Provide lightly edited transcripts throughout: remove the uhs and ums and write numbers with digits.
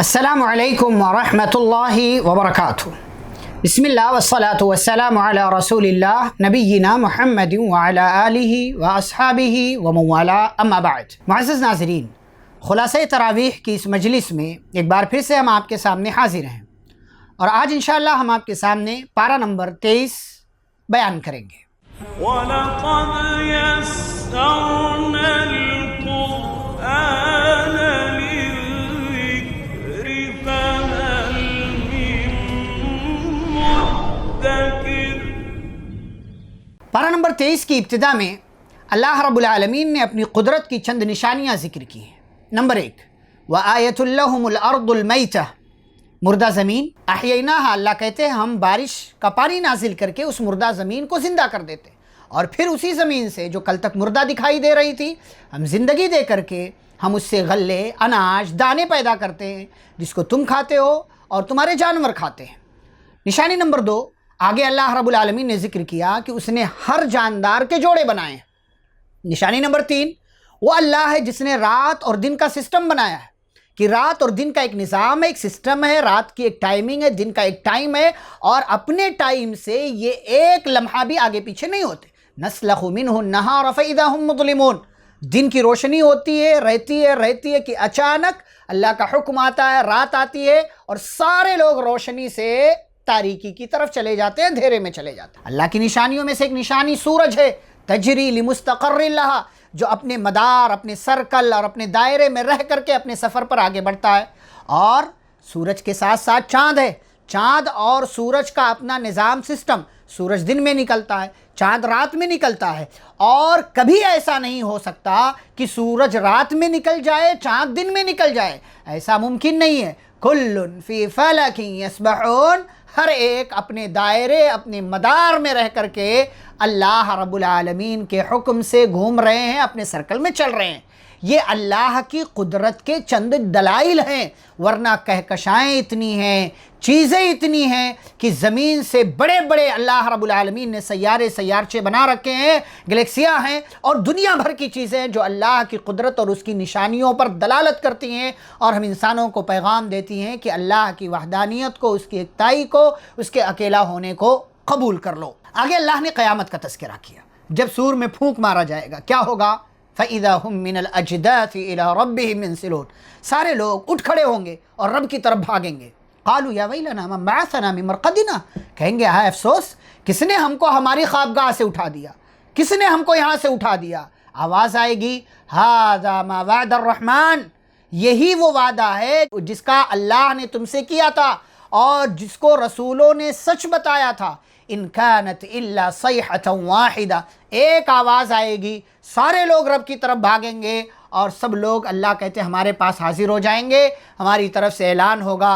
السلام علیکم ورحمۃ اللہ وبرکاتہ۔ بسم اللہ والصلاة والسلام علی رسول اللہ نبینا محمد وعلی آلہ واصحابہ ومن والاہ، اما بعد۔ معزز ناظرین، خلاصہ تراویح کی اس مجلس میں ایک بار پھر سے ہم آپ کے سامنے حاضر ہیں، اور آج انشاءاللہ ہم آپ کے سامنے پارہ نمبر 23 بیان کریں گے۔ وَلَقَدْ يَسَّرْنَا الْقُرْآنَ لِلذِّكْرِ فَهَلْ مِن مُّدَّكِرٍ۔ پارہ نمبر 23 کی ابتدا میں اللہ رب العالمین نے اپنی قدرت کی چند نشانیاں ذکر کی ہیں۔ نمبر 1، وَآیَةٌ لَّهُمُ الْأَرْضُ الْمَيْتَةُ، مردہ زمین۔ احییناہا، اللہ کہتے ہیں ہم بارش کا پانی نازل کر کے اس مردہ زمین کو زندہ کر دیتے، اور پھر اسی زمین سے جو کل تک مردہ دکھائی دے رہی تھی ہم زندگی دے کر کے ہم اس سے غلے، اناج، دانے پیدا کرتے ہیں جس کو تم کھاتے ہو اور تمہارے جانور کھاتے ہیں۔ نشانی نمبر 2، آگے اللہ رب العالمین نے ذکر کیا کہ اس نے ہر جاندار کے جوڑے بنائے ہیں۔ نشانی نمبر 3، وہ اللہ ہے جس نے رات اور دن کا سسٹم بنایا ہے، کہ رات اور دن کا ایک نظام ہے، ایک سسٹم ہے، رات کی ایک ٹائمنگ ہے، دن کا ایک ٹائم ہے، اور اپنے ٹائم سے یہ ایک لمحہ بھی آگے پیچھے نہیں ہوتے۔ نسلخ منہ النہار فاذا ہم مظلمون، دن کی روشنی ہوتی ہے، رہتی ہے کہ اچانک اللہ کا حکم آتا ہے، رات آتی ہے اور سارے لوگ روشنی سے تاریکی کی طرف چلے جاتے ہیں، اندھیرے میں چلے جاتے ہیں۔ اللہ کی نشانیوں میں سے ایک نشانی سورج ہے، تجری لمستقر لہا، جو اپنے مدار، اپنے سرکل اور اپنے دائرے میں رہ کر کے اپنے سفر پر آگے بڑھتا ہے۔ اور سورج کے ساتھ ساتھ چاند ہے، چاند اور سورج کا اپنا نظام سسٹم، سورج دن میں نکلتا ہے، چاند رات میں نکلتا ہے، اور کبھی ایسا نہیں ہو سکتا کہ سورج رات میں نکل جائے، چاند دن میں نکل جائے، ایسا ممکن نہیں ہے۔ کل فی فلک یسبحون، ہر ایک اپنے دائرے، اپنے مدار میں رہ کر کے اللہ رب العالمین کے حکم سے گھوم رہے ہیں، اپنے سرکل میں چل رہے ہیں۔ یہ اللہ کی قدرت کے چند دلائل ہیں، ورنہ کہکشائیں اتنی ہیں، چیزیں اتنی ہیں کہ زمین سے بڑے بڑے اللہ رب العالمین نے سیارے سیارچے بنا رکھے ہیں، گلیکسیاں ہیں، اور دنیا بھر کی چیزیں ہیں جو اللہ کی قدرت اور اس کی نشانیوں پر دلالت کرتی ہیں، اور ہم انسانوں کو پیغام دیتی ہیں کہ اللہ کی وحدانیت کو، اس کی یکتائی کو، اس کے اکیلا ہونے کو قبول کر لو۔ آگے اللہ نے قیامت کا تذکرہ کیا، جب سور میں پھونک مارا جائے گا کیا ہوگا؟ فَإِذَا هُم مِّنَ الْأَجْدَاثِ إِلَىٰ رَبِّهِمْ يَنسِلُونَ، سارے لوگ اٹھ کھڑے ہوں گے اور رب کی طرف بھاگیں گے۔ قَالُوا يَا وَيْلَنَا مَن بَعَثَنَا مِن مَرْقَدِنَا، کہیں گے ہائے افسوس، کس نے ہم کو ہماری خوابگاہ سے اٹھا دیا، کس نے ہم کو یہاں سے اٹھا دیا؟ آواز آئے گی، هَذَا مَا وَعَدَ الرَّحْمَٰنُ، یہی وہ وعدہ ہے جس کا اللہ نے تم سے کیا تھا اور جس کو رسولوں نے سچ بتایا تھا۔ ان کانت الا صیحۃ واحدہ، ایک آواز آئے گی، سارے لوگ رب کی طرف بھاگیں گے، اور سب لوگ اللہ کہتے ہیں ہمارے پاس حاضر ہو جائیں گے، ہماری طرف سے اعلان ہوگا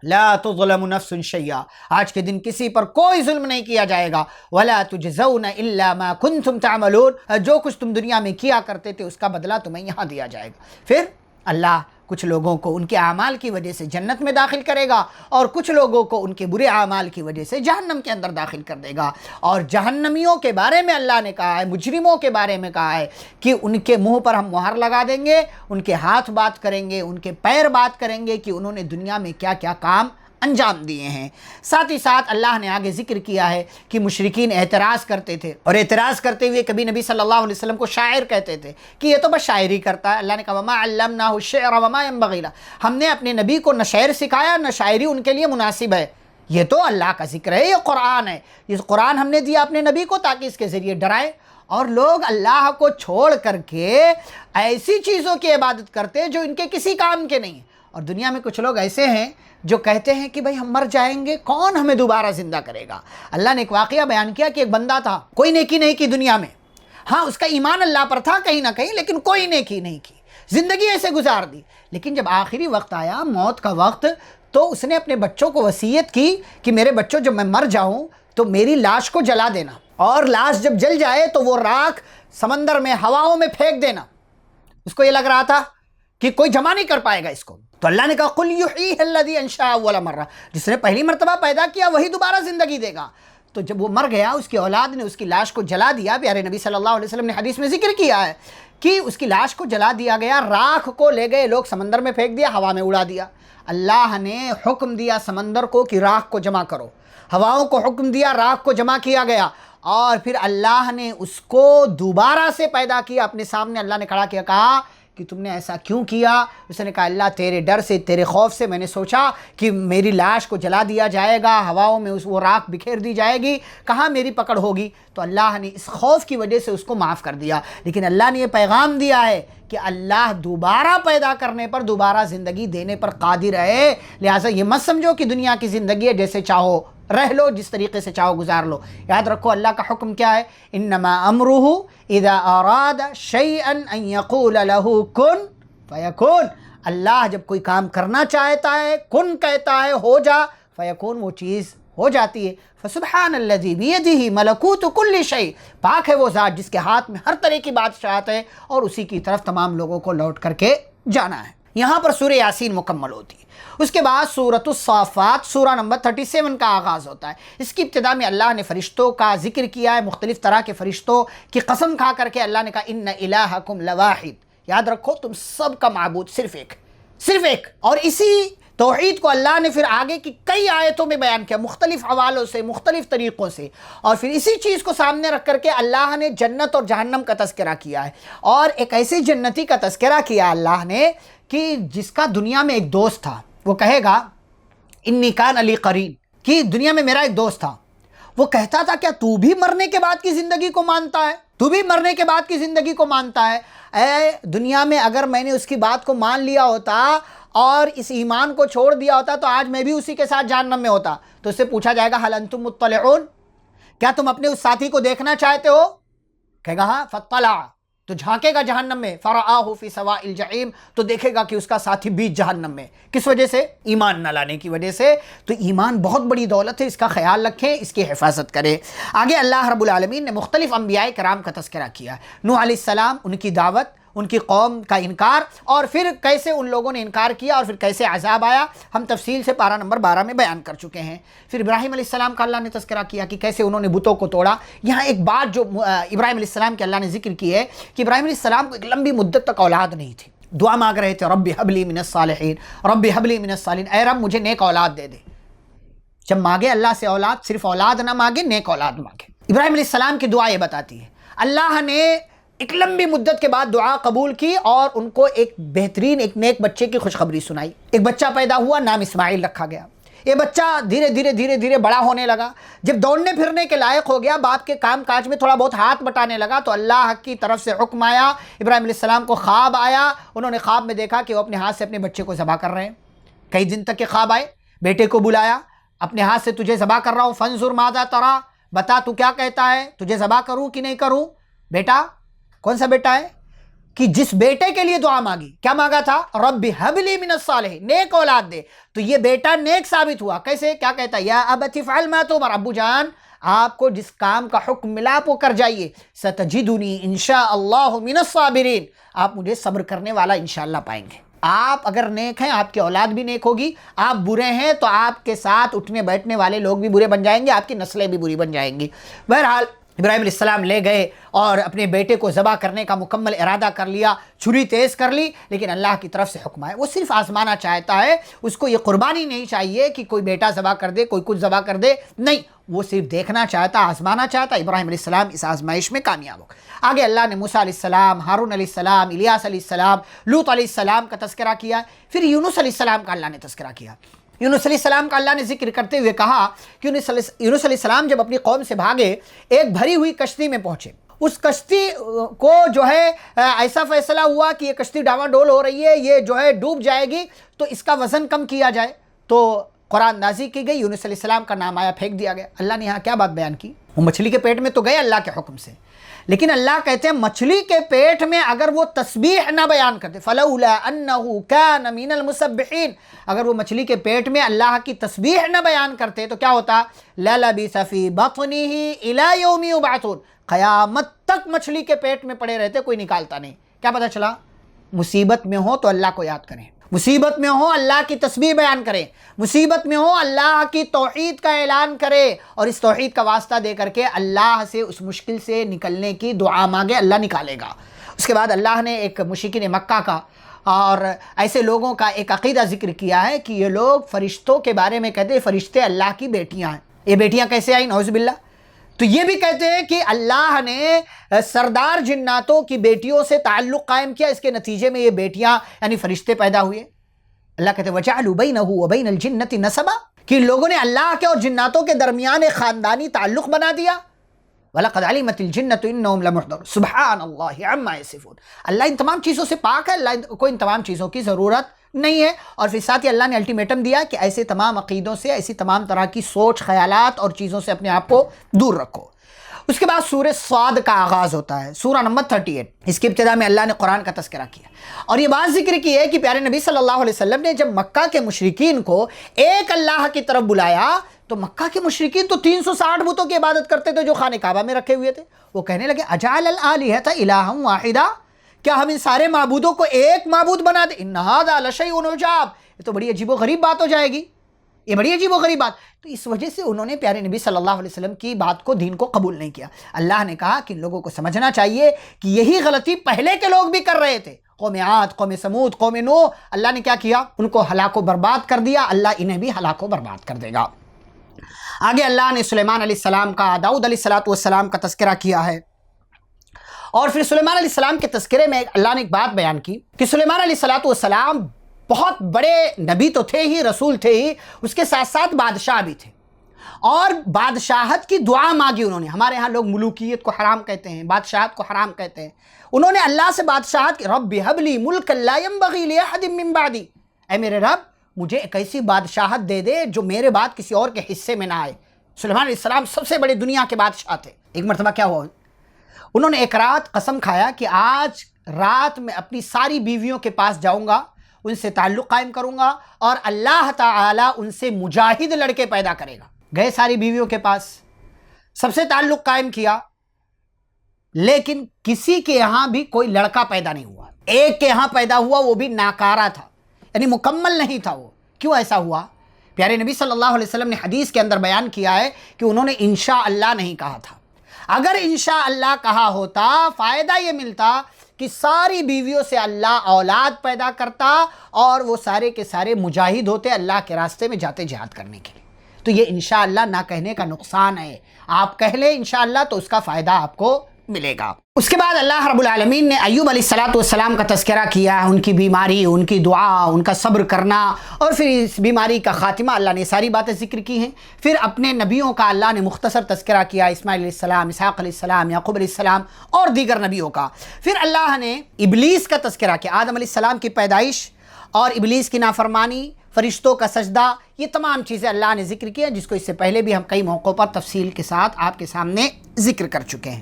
لا تظلم نفس شیئا، آج کے دن کسی پر کوئی ظلم نہیں کیا جائے گا، ولا تجزون الا ما کنتم تعملون، جو کچھ تم دنیا میں کیا کرتے تھے اس کا بدلہ تمہیں یہاں دیا جائے گا۔ پھر اللہ کچھ لوگوں کو ان کے اعمال کی وجہ سے جنت میں داخل کرے گا، اور کچھ لوگوں کو ان کے برے اعمال کی وجہ سے جہنم کے اندر داخل کر دے گا۔ اور جہنمیوں کے بارے میں اللہ نے کہا ہے، مجرموں کے بارے میں کہا ہے کہ ان کے منہ پر ہم مہر لگا دیں گے، ان کے ہاتھ بات کریں گے، ان کے پیر بات کریں گے کہ انہوں نے دنیا میں کیا کیا کام انجام دیے ہیں۔ ساتھ ہی ساتھ اللہ نے آگے ذکر کیا ہے کہ مشرکین اعتراض کرتے تھے، اور اعتراض کرتے ہوئے کبھی نبی صلی اللہ علیہ وسلم کو شاعر کہتے تھے کہ یہ تو بس شاعری کرتا ہے۔ اللہ نے کہا وما علمناہ الشعر وما ينبغی لہ، ہم نے اپنے نبی کو نہ شعر سکھایا نہ شاعری ان کے لیے مناسب ہے، یہ تو اللہ کا ذکر ہے، یہ قرآن ہے، یہ قرآن ہم نے دیا اپنے نبی کو تاکہ اس کے ذریعے ڈرائے۔ اور لوگ اللہ کو چھوڑ کر کے ایسی چیزوں کی عبادت کرتے جو ان کے کسی کام کے نہیں ہیں۔ اور دنیا میں کچھ لوگ ایسے ہیں جو کہتے ہیں کہ بھئی ہم مر جائیں گے، کون ہمیں دوبارہ زندہ کرے گا؟ اللہ نے ایک واقعہ بیان کیا کہ ایک بندہ تھا، کوئی نیکی نہیں کی دنیا میں، ہاں اس کا ایمان اللہ پر تھا کہیں نہ کہیں، لیکن کوئی نیکی نہیں کی، زندگی ایسے گزار دی۔ لیکن جب آخری وقت آیا، موت کا وقت، تو اس نے اپنے بچوں کو وصیت کی کہ میرے بچوں جب میں مر جاؤں تو میری لاش کو جلا دینا، اور لاش جب جل جائے تو وہ راکھ سمندر میں، ہواؤں میں پھینک دینا۔ اس کو یہ لگ رہا تھا کہ کوئی جمع نہیں کر پائے گا اس کو، تو اللہ نے کہا قل یحییہ الذی انشأ اول مرہ، جس نے پہلی مرتبہ پیدا کیا وہی دوبارہ زندگی دے گا۔ تو جب وہ مر گیا اس کی اولاد نے اس کی لاش کو جلا دیا. پیارے نبی صلی اللہ علیہ وسلم نے حدیث میں ذکر کیا ہے کہ اس کی لاش کو جلا دیا گیا, راکھ کو لے گئے لوگ سمندر میں پھینک دیا, ہوا میں اڑا دیا. اللہ نے حکم دیا سمندر کو کہ راکھ کو جمع کرو, ہواؤں کو حکم دیا, راکھ کو جمع کیا گیا, اور پھر اللہ نے اس کو دوبارہ سے پیدا کیا. اپنے سامنے اللہ نے کھڑا کیا, کہا کہ تم نے ایسا کیوں کیا؟ اس نے کہا اللہ تیرے ڈر سے, تیرے خوف سے میں نے سوچا کہ میری لاش کو جلا دیا جائے گا, ہواؤں میں وہ راکھ بکھیر دی جائے گی, کہاں میری پکڑ ہوگی. تو اللہ نے اس خوف کی وجہ سے اس کو معاف کر دیا. لیکن اللہ نے یہ پیغام دیا ہے کہ اللہ دوبارہ پیدا کرنے پر, دوبارہ زندگی دینے پر قادر ہے. لہٰذا یہ مت سمجھو کہ دنیا کی زندگی ہے جیسے چاہو رہ لو, جس طریقے سے چاہو گزار لو. یاد رکھو اللہ کا حکم کیا ہے, انما امرہ اذا اراد شیئا ان یقول له کن فیکون. اللہ جب کوئی کام کرنا چاہتا ہے, کن کہتا ہے ہو جا, فیکون وہ چیز ہو جاتی ہے. فسبحان الذی بیدہ ملکوت کل شیء, پاک ہے وہ ذات جس کے ہاتھ میں ہر طرح کی بادشاہت ہے اور اسی کی طرف تمام لوگوں کو لوٹ کر کے جانا ہے. یہاں پر سورہ یاسین مکمل ہوتی ہے. اس کے بعد سورۃ الصافات سورہ نمبر 37 کا آغاز ہوتا ہے. اس کی ابتدا میں اللہ نے فرشتوں کا ذکر کیا ہے, مختلف طرح کے فرشتوں کی قسم کھا کر کے اللہ نے کہا ان الہکم لواحد. یاد رکھو تم سب کا معبود صرف ایک, صرف ایک. اور اسی توحید کو اللہ نے پھر آگے کی کئی آیتوں میں بیان کیا, مختلف حوالوں سے, مختلف طریقوں سے. اور پھر اسی چیز کو سامنے رکھ کر کے اللہ نے جنت اور جہنم کا تذکرہ کیا ہے, اور ایک ایسے جنتی کا تذکرہ کیا اللہ نے کہ جس کا دنیا میں ایک دوست تھا. وہ کہے گا انی کان علی قرین, کہ دنیا میں میرا ایک دوست تھا, وہ کہتا تھا کیا تو بھی مرنے کے بعد کی زندگی کو مانتا ہے, تو بھی مرنے کے بعد کی زندگی کو مانتا ہے. اے دنیا میں اگر میں نے اس کی بات کو مان لیا ہوتا اور اس ایمان کو چھوڑ دیا ہوتا تو آج میں بھی اسی کے ساتھ جہنم میں ہوتا. تو اس سے پوچھا جائے گا حل انتم مطلعون, کیا تم اپنے اس ساتھی کو دیکھنا چاہتے ہو؟ کہے گا ہاں. فطلع, تو جھانکے گا جہنم میں, فرآہ فی سواء الجحیم, تو دیکھے گا کہ اس کا ساتھی بیچ جہنم میں. کس وجہ سے؟ ایمان نہ لانے کی وجہ سے. تو ایمان بہت بڑی دولت ہے, اس کا خیال رکھیں, اس کی حفاظت کریں. آگے اللہ رب العالمین نے مختلف انبیاء کرام کا تذکرہ کیا. نوح علیہ السلام, ان کی دعوت, ان کی قوم کا انکار, اور پھر کیسے ان لوگوں نے انکار کیا اور پھر کیسے عذاب آیا, ہم تفصیل سے پارہ نمبر 12 میں بیان کر چکے ہیں. پھر ابراہیم علیہ السلام کا اللہ نے تذکرہ کیا کہ کیسے انہوں نے بتوں کو توڑا. یہاں ایک بات جو ابراہیم علیہ السلام کے اللہ نے ذکر کی ہے کہ ابراہیم علیہ السلام کو ایک لمبی مدت تک اولاد نہیں تھی, دعا مانگ رہے تھے رب ہب لی من الصالحین, رب ہب لی من الصالحین, اے رب مجھے نیک اولاد دے دے. جب مانگے اللہ سے اولاد, صرف اولاد نہ مانگے, نیک اولاد مانگے. ابراہیم علیہ السلام کی دعا یہ بتاتی ہے اللہ نے ایک لمبی مدت کے بعد دعا قبول کی اور ان کو ایک بہترین, ایک نیک بچے کی خوشخبری سنائی. ایک بچہ پیدا ہوا, نام اسماعیل رکھا گیا. یہ بچہ دھیرے دھیرے بڑا ہونے لگا. جب دوڑنے پھرنے کے لائق ہو گیا, باپ کے کام کاج میں تھوڑا بہت ہاتھ بٹانے لگا, تو اللہ کی طرف سے حکم آیا. ابراہیم علیہ السلام کو خواب آیا, انہوں نے خواب میں دیکھا کہ وہ اپنے ہاتھ سے اپنے بچے کو ذبح کر رہے ہیں. کئی دن تک کے خواب آئے, بیٹے کو بلایا, اپنے ہاتھ سے تجھے ذبح کر رہا ہوں, فانظر ماذا ترى, بتا تو کیا کہتا ہے, تجھے ذبح کروں کہ نہیں کروں. بیٹا, کون سا بیٹا ہے کہ جس بیٹے کے لیے دعا مانگی, کیا مانگا تھا؟ رب ہب لی من الصالحین, نیک اولاد دے. تو یہ بیٹا نیک ثابت ہوا. کیسے؟ کیا کہتا ہے, یا ابت افعل ما تؤمر, ابو جان آپ کو جس کام کا حکم ملا آپ وہ کر جائیے. ستجدنی انشاءاللہ من الصابرین, آپ مجھے صبر کرنے والا انشاءاللہ پائیں گے. آپ اگر نیک ہیں آپ کی اولاد بھی نیک ہوگی, آپ برے ہیں تو آپ کے ساتھ اٹھنے بیٹھنے والے لوگ بھی برے بن جائیں گے, آپ کی نسلیں بھی بری بن جائیں گی. بہرحال ابراہیم علیہ السلام لے گئے اور اپنے بیٹے کو ذبح کرنے کا مکمل ارادہ کر لیا, چھری تیز کر لی, لیکن اللہ کی طرف سے حکم آئے. وہ صرف آزمانا چاہتا ہے, اس کو یہ قربانی نہیں چاہیے کہ کوئی بیٹا ذبح کر دے, کوئی کچھ ذبح کر دے, نہیں, وہ صرف دیکھنا چاہتا, آزمانا چاہتا. ابراہیم علیہ السلام اس آزمائش میں کامیاب ہو. آگے اللہ نے موسیٰ علیہ السلام, ہارون علیہ السلام, الیاس علیہ السلام, لوط علیہ السلام کا تذکرہ کیا. پھر یونس علیہ السلام کا اللہ نے تذکرہ کیا. یونس علیہ السلام کا اللہ نے ذکر کرتے ہوئے کہا کہ یونس علیہ السلام جب اپنی قوم سے بھاگے, ایک بھری ہوئی کشتی میں پہنچے. اس کشتی کو جو ہے ایسا فیصلہ ہوا کہ یہ کشتی ڈاواں ڈول ہو رہی ہے, یہ جو ہے ڈوب جائے گی, تو اس کا وزن کم کیا جائے. تو قرآن نازل کی گئی, یونس علیہ السلام کا نام آیا, پھینک دیا گیا. اللہ نے یہاں کیا بات بیان کی, وہ مچھلی کے پیٹ میں تو گئے اللہ کے حکم سے, لیکن اللہ کہتے ہیں مچھلی کے پیٹ میں اگر وہ تسبیح نہ بیان کرتے, فلولا انہ کان من المسبحین, اگر وہ مچھلی کے پیٹ میں اللہ کی تسبیح نہ بیان کرتے تو کیا ہوتا, للبث فی بطنہ الی یوم یبعثون, قیامت تک مچھلی کے پیٹ میں پڑے رہتے, کوئی نکالتا نہیں. کیا پتہ چلا, مصیبت میں ہو تو اللہ کو یاد کریں, مصیبت میں ہو اللہ کی تسبیح بیان کریں، مصیبت میں ہو اللہ کی توحید کا اعلان کرے اور اس توحید کا واسطہ دے کر کے اللہ سے اس مشکل سے نکلنے کی دعا مانگے، اللہ نکالے گا۔ اس کے بعد اللہ نے ایک مشرکین مکہ کا اور ایسے لوگوں کا ایک عقیدہ ذکر کیا ہے کہ یہ لوگ فرشتوں کے بارے میں کہتے ہیں فرشتے اللہ کی بیٹیاں ہیں۔ یہ بیٹیاں کیسے آئیں؟ نعوذ باللہ۔ تو یہ بھی کہتے ہیں کہ اللہ نے سردار جناتوں کی بیٹیوں سے تعلق قائم کیا، اس کے نتیجے میں یہ بیٹیاں یعنی فرشتے پیدا ہوئے۔ اللہ کہتے ہیں وَجَعَلُوا بَيْنَهُ وَبَيْنَ الْجِنَّةِ نَسَبًا، کہ لوگوں نے اللہ کے اور جناتوں کے درمیان ایک خاندانی تعلق بنا دیا۔ وَلَقَدْ عَلِمَتِ الْجِنَّةُ إِنَّهُمْ لَمُحْضَرُونَ سبحان اللہ عما یصفون۔ اللہ ان تمام چیزوں سے پاک ہے، اللہ کو ان تمام چیزوں کی ضرورت نہیں ہے۔ اور پھر ساتھ ہی اللہ نے الٹیمیٹم دیا کہ ایسے تمام عقیدوں سے، ایسی تمام طرح کی سوچ، خیالات اور چیزوں سے اپنے آپ کو دور رکھو۔ اس کے بعد سورہ صاد کا آغاز ہوتا ہے، سورہ نمبر 38۔ اس کی ابتدا میں اللہ نے قرآن کا تذکرہ کیا اور یہ بات ذکر کی ہے کہ پیارے نبی صلی اللہ علیہ وسلم نے جب مکہ کے مشرکین کو ایک اللہ کی طرف بلایا تو مکہ کے مشرکین تو 360 بتوں کی عبادت کرتے تھے جو خانہ کعبہ میں رکھے ہوئے تھے۔ وہ کہنے لگے اجعل الآلہۃ الہا واحدا، کیا ہم ان سارے معبودوں کو ایک معبود بنا دیں؟ ان ھذا لشیء عجاب، یہ تو بڑی عجیب و غریب بات ہو جائے گی، یہ بڑی عجیب و غریب بات۔ تو اس وجہ سے انہوں نے پیارے نبی صلی اللہ علیہ وسلم کی بات کو، دین کو قبول نہیں کیا۔ اللہ نے کہا کہ ان لوگوں کو سمجھنا چاہیے کہ یہی غلطی پہلے کے لوگ بھی کر رہے تھے، قوم عاد، قوم سمود، قوم نوح۔ اللہ نے کیا کیا؟ ان کو ہلاک و برباد کر دیا، اللہ انہیں بھی ہلاک و برباد کر دے گا۔ آگے اللہ نے سلیمان علیہ السلام کا، داؤد علیہ السلام کا تذکرہ کیا ہے اور پھر سلیمان علیہ السلام کے تذکرے میں اللہ نے ایک بات بیان کی کہ سلیمان علیہ السلام بہت بڑے نبی تو تھے ہی، رسول تھے ہی، اس کے ساتھ ساتھ بادشاہ بھی تھے اور بادشاہت کی دعا مانگی انہوں نے۔ ہمارے ہاں لوگ ملوکیت کو حرام کہتے ہیں، بادشاہت کو حرام کہتے ہیں۔ انہوں نے اللہ سے بادشاہت کی، رب هب لی ملکا لا ينبغی لأحد من بعدی، اے میرے رب مجھے ایک ایسی بادشاہت دے دے جو میرے بعد کسی اور کے حصے میں نہ آئے۔ سلیمان علیہ السلام سب سے بڑے دنیا کے بادشاہ تھے۔ ایک مرتبہ کیا ہوا، انہوں نے ایک رات قسم کھایا کہ آج رات میں اپنی ساری بیویوں کے پاس جاؤں گا، ان سے تعلق قائم کروں گا اور اللہ تعالیٰ ان سے مجاہد لڑکے پیدا کرے گا۔ گئے ساری بیویوں کے پاس، سب سے تعلق قائم کیا، لیکن کسی کے یہاں بھی کوئی لڑکا پیدا نہیں ہوا۔ ایک کے یہاں پیدا ہوا، وہ بھی ناکارہ تھا، یعنی مکمل نہیں تھا وہ۔ کیوں ایسا ہوا؟ پیارے نبی صلی اللہ علیہ وسلم نے حدیث کے اندر بیان کیا ہے کہ انہوں نے انشاءاللہ نہیں کہا تھا۔ اگر انشاءاللہ کہا ہوتا فائدہ یہ ملتا کہ ساری بیویوں سے اللہ اولاد پیدا کرتا اور وہ سارے کے سارے مجاہد ہوتے اللہ کے راستے میں جاتے جہاد کرنے کے لیے۔ تو یہ انشاءاللہ نہ کہنے کا نقصان ہے، آپ کہہ لیں انشاءاللہ تو اس کا فائدہ آپ کو ملے گا۔ اس کے بعد اللہ رب العالمین نے ایوب علیہ السلام کا تذکرہ کیا، ان کی بیماری، ان کی دعا، ان کا صبر کرنا اور پھر اس بیماری کا خاتمہ، اللہ نے ساری باتیں ذکر کی ہیں۔ پھر اپنے نبیوں کا اللہ نے مختصر تذکرہ کیا، اسماعیل علیہ السلام، اسحاق علیہ السلام، یعقوب علیہ السلام اور دیگر نبیوں کا۔ پھر اللہ نے ابلیس کا تذکرہ کیا، آدم علیہ السلام کی پیدائش اور ابلیس کی نافرمانی، فرشتوں کا سجدہ، یہ تمام چیزیں اللہ نے ذکر کی ہیں جس کو اس سے پہلے بھی ہم کئی موقعوں پر تفصیل کے ساتھ آپ کے سامنے ذکر کر چکے ہیں۔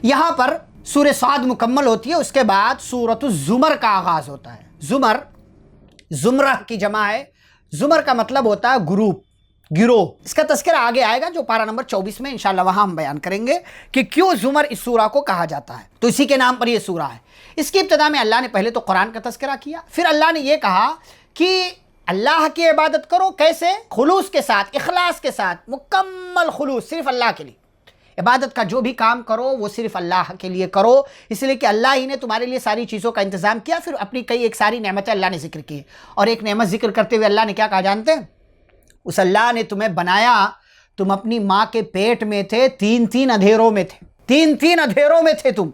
یہاں پر سورہ صاد مکمل ہوتی ہے، اس کے بعد سورۃ الزمر کا آغاز ہوتا ہے۔ زمر، زمرہ کی جمع ہے، زمر کا مطلب ہوتا ہے گروپ، گروہ۔ اس کا تذکرہ آگے آئے گا جو پارہ نمبر 24 میں انشاءاللہ وہاں ہم بیان کریں گے کہ کیوں زمر اس سورہ کو کہا جاتا ہے، تو اسی کے نام پر یہ سورہ ہے۔ اس کی ابتدا میں اللہ نے پہلے تو قرآن کا تذکرہ کیا، پھر اللہ نے یہ کہا کہ اللہ کی عبادت کرو، کیسے؟ خلوص کے ساتھ، اخلاص کے ساتھ، مکمل خلوص، صرف اللہ کے لیے عبادت کا جو بھی کام کرو وہ صرف اللہ کے لیے کرو، اس لیے کہ اللہ ہی نے تمہارے لیے ساری چیزوں کا انتظام کیا۔ پھر اپنی کئی ایک ساری نعمتیں اللہ نے ذکر کی، اور ایک نعمت ذکر کرتے ہوئے اللہ نے کیا کہا جانتے ہیں؟ اس اللہ نے تمہیں بنایا، تم اپنی ماں کے پیٹ میں تھے، 3 اندھیروں میں تھے، 3 اندھیروں میں تھے تم،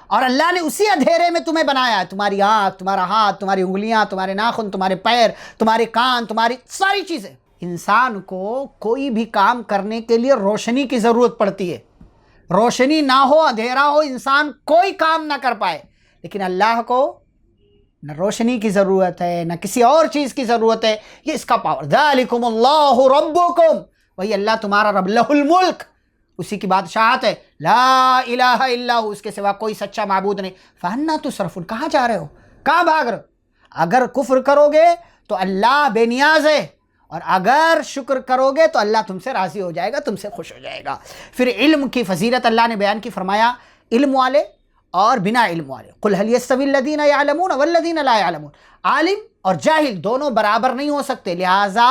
اور اللہ نے اسی اندھیرے میں تمہیں بنایا، تمہاری آنکھ، تمہارا ہاتھ، تمہاری انگلیاں، تمہارے ناخن، تمہارے پیر، تمہارے کان، تمہاری ساری چیزیں۔ انسان کو کوئی بھی کام کرنے کے لیے روشنی کی ضرورت پڑتی ہے، روشنی نہ ہو، اندھیرا ہو، انسان کوئی کام نہ کر پائے، لیکن اللہ کو نہ روشنی کی ضرورت ہے نہ کسی اور چیز کی ضرورت ہے، یہ اس کا پاور۔ ذالکم اللہ ربکم، وہی اللہ تمہارا رب، لہ الملک، اسی کی بادشاہت ہے، لا الہ الا ہو، اس کے سوا کوئی سچا معبود نہیں۔ فانا تصرفون، کہاں جا رہے ہو، کہاں بھاگ رہے ہو؟ اگر کفر کرو گے تو اللہ بے نیاز ہے، اور اگر شکر کرو گے تو اللہ تم سے راضی ہو جائے گا، تم سے خوش ہو جائے گا۔ پھر علم کی فضیلت اللہ نے بیان کی، فرمایا علم والے اور بنا علم والے، قل هل يستوي الذين يعلمون والذين لا يعلمون، عالم اور جاہل دونوں برابر نہیں ہو سکتے، لہٰذا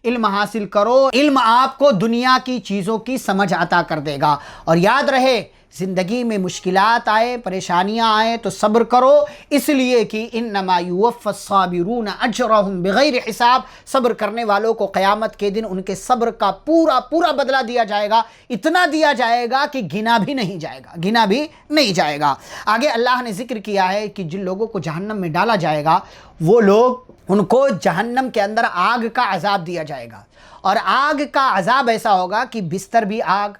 علم حاصل کرو، علم آپ کو دنیا کی چیزوں کی سمجھ عطا کر دے گا۔ اور یاد رہے زندگی میں مشکلات آئے، پریشانیاں آئیں تو صبر کرو، اس لیے کہ انما یوفی الصابرون اجرہم بغیر حساب، صبر کرنے والوں کو قیامت کے دن ان کے صبر کا پورا پورا بدلہ دیا جائے گا، اتنا دیا جائے گا کہ گنا بھی نہیں جائے گا، گنا بھی نہیں جائے گا۔ آگے اللہ نے ذکر کیا ہے کہ جن لوگوں کو جہنم میں ڈالا جائے گا وہ لوگ، ان کو جہنم کے اندر آگ کا عذاب دیا جائے گا، اور آگ کا عذاب ایسا ہوگا کہ بستر بھی آگ،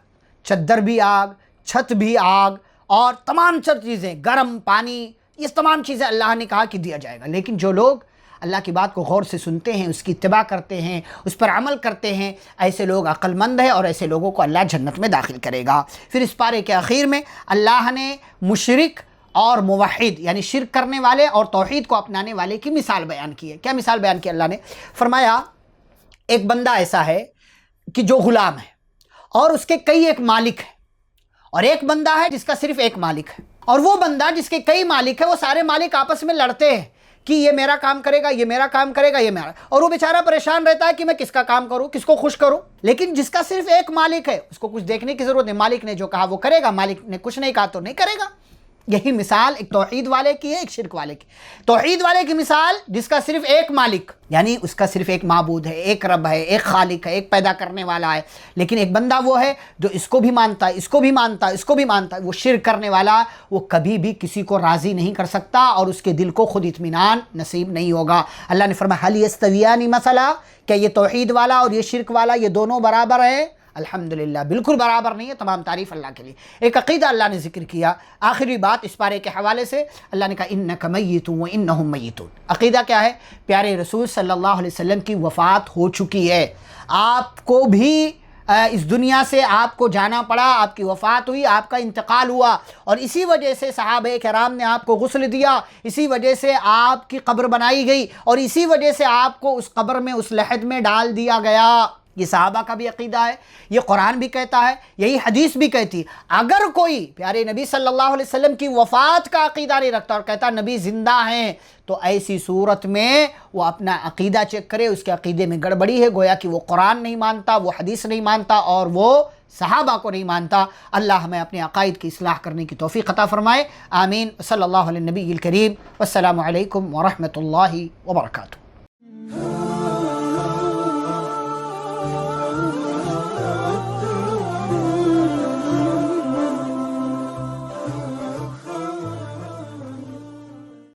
چادر بھی آگ، چھت بھی آگ، اور تمام چیزیں، گرم پانی، یہ تمام چیزیں اللہ نے کہا کہ دیا جائے گا۔ لیکن جو لوگ اللہ کی بات کو غور سے سنتے ہیں، اس کی اتباع کرتے ہیں، اس پر عمل کرتے ہیں، ایسے لوگ عقل مند ہیں، اور ایسے لوگوں کو اللہ جنت میں داخل کرے گا۔ پھر اس پارے کے آخر میں اللہ نے مشرک اور موحد یعنی شرک کرنے والے اور توحید کو اپنانے والے کی مثال بیان کی ہے۔ کیا مثال بیان کی اللہ نے؟ فرمایا ایک بندہ ایسا ہے کہ جو غلام ہے اور اس کے کئی ایک مالک ہیں، اور ایک بندہ ہے جس کا صرف ایک مالک ہے، اور وہ بندہ جس کے کئی مالک ہیں، وہ سارے مالک آپس میں لڑتے ہیں کہ یہ میرا کام کرے گا، یہ میرا کام کرے گا، یہ میرا، اور وہ بیچارہ پریشان رہتا ہے کہ میں کس کا کام کروں، کس کو خوش کروں۔ لیکن جس کا صرف ایک مالک ہے اس کو کچھ دیکھنے کی ضرورت نہیں، مالک نے جو کہا وہ کرے گا، مالک نے کچھ نہیں کہا تو نہیں کرے گا۔ یہی مثال ایک توحید والے کی ہے، ایک شرک والے کی۔ توحید والے کی مثال جس کا صرف ایک مالک یعنی اس کا صرف ایک معبود ہے، ایک رب ہے، ایک خالق ہے، ایک پیدا کرنے والا ہے، لیکن ایک بندہ وہ ہے جو اس کو بھی مانتا ہے، اس کو بھی مانتا ہے، اس کو بھی مانتا ہے، وہ شرک کرنے والا، وہ کبھی بھی کسی کو راضی نہیں کر سکتا اور اس کے دل کو خود اطمینان نصیب نہیں ہوگا۔ اللہ نے فرمایا هل یستویان مثلا، کیا یہ توحید والا اور یہ شرک والا یہ دونوں برابر ہیں؟ الحمدللہ بالکل برابر نہیں ہے، تمام تعریف اللہ کے لیے۔ ایک عقیدہ اللہ نے ذکر کیا، آخری بات اس پارے کے حوالے سے اللہ نے کہا انک میت وانہم میتون۔ عقیدہ کیا ہے؟ پیارے رسول صلی اللہ علیہ وسلم کی وفات ہو چکی ہے، آپ کو بھی اس دنیا سے آپ کو جانا پڑا، آپ کی وفات ہوئی، آپ کا انتقال ہوا، اور اسی وجہ سے صحابہ کرام نے آپ کو غسل دیا، اسی وجہ سے آپ کی قبر بنائی گئی، اور اسی وجہ سے آپ کو اس قبر میں اس لحد میں ڈال دیا گیا۔ یہ صحابہ کا بھی عقیدہ ہے، یہ قرآن بھی کہتا ہے، یہی حدیث بھی کہتی۔ اگر کوئی پیارے نبی صلی اللہ علیہ وسلم کی وفات کا عقیدہ نہیں رکھتا اور کہتا نبی زندہ ہیں، تو ایسی صورت میں وہ اپنا عقیدہ چیک کرے، اس کے عقیدے میں گڑبڑی ہے، گویا کہ وہ قرآن نہیں مانتا، وہ حدیث نہیں مانتا، اور وہ صحابہ کو نہیں مانتا۔ اللہ ہمیں اپنے عقائد کی اصلاح کرنے کی توفیق عطا فرمائے، آمین۔ صلی اللہ علیہ نبی الکریم، والسلام علیکم ورحمۃ اللہ وبرکاتہ۔